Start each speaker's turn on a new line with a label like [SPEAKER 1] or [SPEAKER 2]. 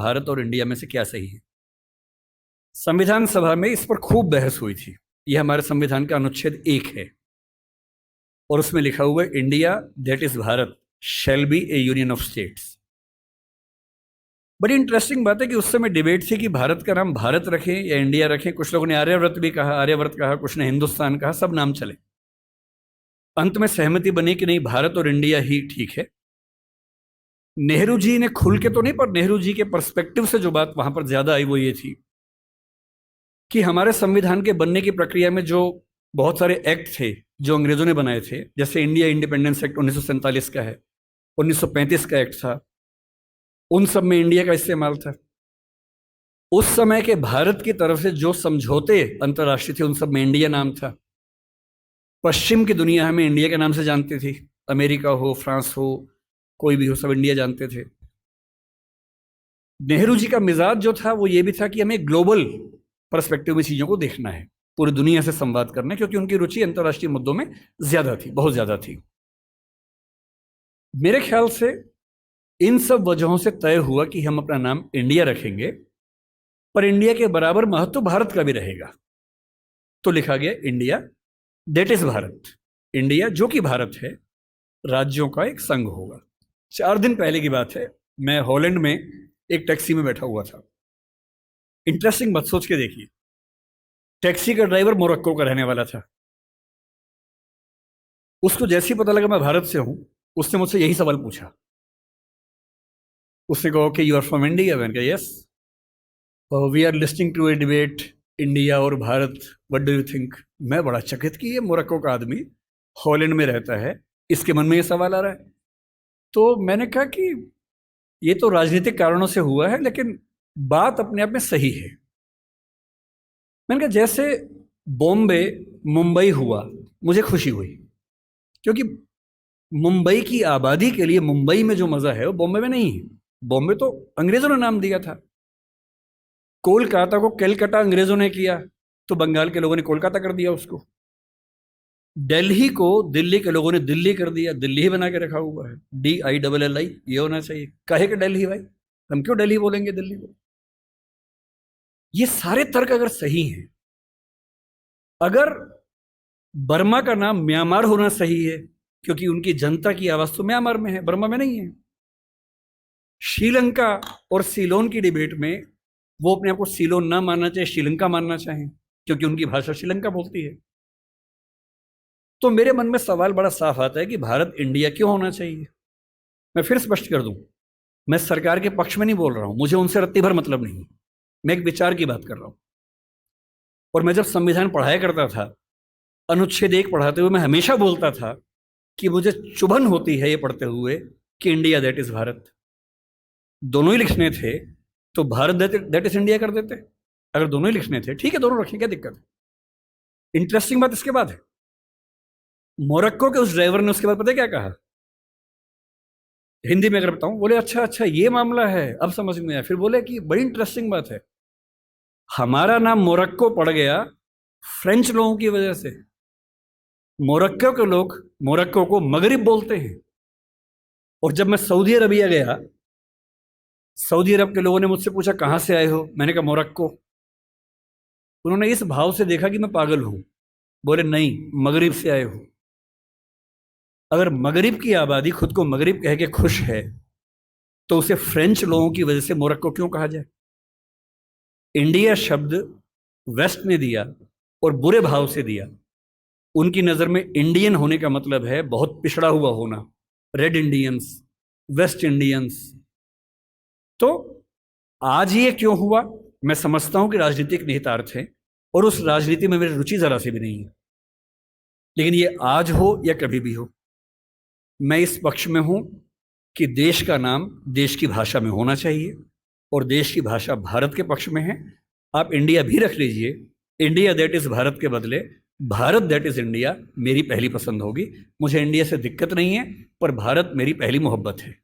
[SPEAKER 1] भारत और इंडिया में से क्या सही है। संविधान सभा में इस पर खूब बहस हुई थी। यह हमारे संविधान का अनुच्छेद 1 है और उसमें लिखा हुआ है India that is Bharat shall be A union of states. बड़ी इंटरेस्टिंग बात है कि उस समय डिबेट थी कि भारत का नाम भारत रखें या इंडिया रखें। कुछ लोगों ने आर्यव्रत भी कहा, आर्यव्रत कहा, कुछ ने हिंदुस्तान कहा, सब नाम चले। अंत में सहमति बनी कि नहीं, भारत और इंडिया ही ठीक है। नेहरू जी ने खुल के तो नहीं, पर नेहरू जी के पर्सपेक्टिव से जो बात वहां पर ज्यादा आई वो ये थी कि हमारे संविधान के बनने की प्रक्रिया में जो बहुत सारे एक्ट थे जो अंग्रेजों ने बनाए थे, जैसे इंडिया इंडिपेंडेंस एक्ट 1947 का है, 1935 का एक्ट था, उन सब में इंडिया का इस्तेमाल था। उस समय के भारत की तरफ से जो समझौते अंतर्राष्ट्रीय थे उन सब में इंडिया नाम था। पश्चिम की दुनिया हमें इंडिया के नाम से जानती थी, अमेरिका हो, फ्रांस हो, कोई भी हो, सब इंडिया जानते थे। नेहरू जी का मिजाज जो था वो ये भी था कि हमें ग्लोबल पर्सपेक्टिव में चीजों को देखना है, पूरी दुनिया से संवाद करना है, क्योंकि उनकी रुचि अंतर्राष्ट्रीय मुद्दों में ज्यादा थी, बहुत ज्यादा थी। मेरे ख्याल से इन सब वजहों से तय हुआ कि हम अपना नाम इंडिया रखेंगे, पर इंडिया के बराबर महत्व भारत का भी रहेगा। तो लिखा गया India that is Bharat. India जो कि भारत है, राज्यों का एक संघ होगा। 4 दिन पहले की बात है, मैं हॉलैंड में एक टैक्सी में बैठा हुआ था। इंटरेस्टिंग मत सोच के देखिए, टैक्सी का ड्राइवर मोरक्को का रहने वाला था। उसको जैसे ही पता लगा मैं भारत से हूं, उसने मुझसे यही सवाल पूछा। उसने कहा कि यू आर फ्रॉम इंडिया? मैंने कहा yes. We are listing to a debate India और Bharat, what do you think? मैं बड़ा चकित कि ये मोरक्को का आदमी हॉलैंड में रहता है, इसके मन में ये सवाल आ रहा है। तो मैंने कहा कि ये तो राजनीतिक कारणों से हुआ है, लेकिन बात अपने आप में सही है। मैंने कहा जैसे बॉम्बे मुंबई हुआ, मुझे खुशी हुई, क्योंकि मुंबई की आबादी के लिए मुंबई में जो मजा है वो बॉम्बे में नहीं है। बॉम्बे तो अंग्रेजों ने नाम दिया था। कोलकाता को कैलकाटा अंग्रेजों ने किया, तो बंगाल के लोगों ने कोलकाता कर दिया उसको। दिल्ली को दिल्ली के लोगों ने दिल्ली कर दिया, दिल्ली ही बना के रखा हुआ है, DILLI, ये होना चाहिए। काहे के दिल्ली भाई, हम क्यों दिल्ली बोलेंगे दिल्ली को? ये सारे तर्क अगर सही हैं, अगर बर्मा का नाम म्यांमार होना सही है क्योंकि उनकी जनता की आवाज तो म्यांमार में है, बर्मा में नहीं है। श्रीलंका और सीलोन की डिबेट में वो अपने आप को सीलोन ना मानना चाहे, श्रीलंका मानना चाहें, क्योंकि उनकी भाषा श्रीलंका बोलती है। तो मेरे मन में सवाल बड़ा साफ आता है कि भारत इंडिया क्यों होना चाहिए। मैं फिर स्पष्ट कर दूं, मैं सरकार के पक्ष में नहीं बोल रहा हूं, मुझे उनसे रत्ती भर मतलब नहीं, मैं एक विचार की बात कर रहा हूं। और मैं जब संविधान पढ़ाया करता था, अनुच्छेद 1 पढ़ाते हुए मैं हमेशा बोलता था कि मुझे चुभन होती है ये पढ़ते हुए कि इंडिया दैट इज भारत। दोनों ही लिखने थे तो भारत दैट इज इंडिया कर देते। अगर दोनों ही लिखने थे, ठीक है, दोनों रखें, क्या दिक्कत है। इंटरेस्टिंग बात इसके बाद है, मोरक्को के उस ड्राइवर ने उसके बाद पता है क्या कहा, हिंदी में अगर बताऊं, बोले अच्छा अच्छा ये मामला है, अब समझ में आया। फिर बोले कि बड़ी इंटरेस्टिंग बात है, हमारा नाम मोरक्को पड़ गया फ्रेंच लोगों की वजह से। मोरक्को के लोग मोरक्को को मगरिब बोलते हैं। और जब मैं सऊदी अरबिया गया, सऊदी अरब के लोगों ने मुझसे पूछा कहां से आए हो, मैंने कहा मोरक्को। उन्होंने इस भाव से देखा कि मैं पागल हूं, बोले नहीं, मगरिब से आए हो। अगर मगरिब की आबादी खुद को मगरिब कह के खुश है, तो उसे फ्रेंच लोगों की वजह से मोरक्को क्यों कहा जाए? इंडिया शब्द वेस्ट ने दिया और बुरे भाव से दिया। उनकी नजर में इंडियन होने का मतलब है बहुत पिछड़ा हुआ होना, रेड इंडियंस, वेस्ट इंडियंस। तो आज ये क्यों हुआ, मैं समझता हूं कि राजनीतिक निहितार्थ है और उस राजनीति में मेरी रुचि जरा सी भी नहीं है। लेकिन ये आज हो या कभी भी हो, मैं इस पक्ष में हूं कि देश का नाम देश की भाषा में होना चाहिए, और देश की भाषा भारत के पक्ष में है। आप इंडिया भी रख लीजिए, इंडिया दैट इज भारत के बदले भारत दैट इज इंडिया मेरी पहली पसंद होगी। मुझे इंडिया से दिक्कत नहीं है, पर भारत मेरी पहली मोहब्बत है।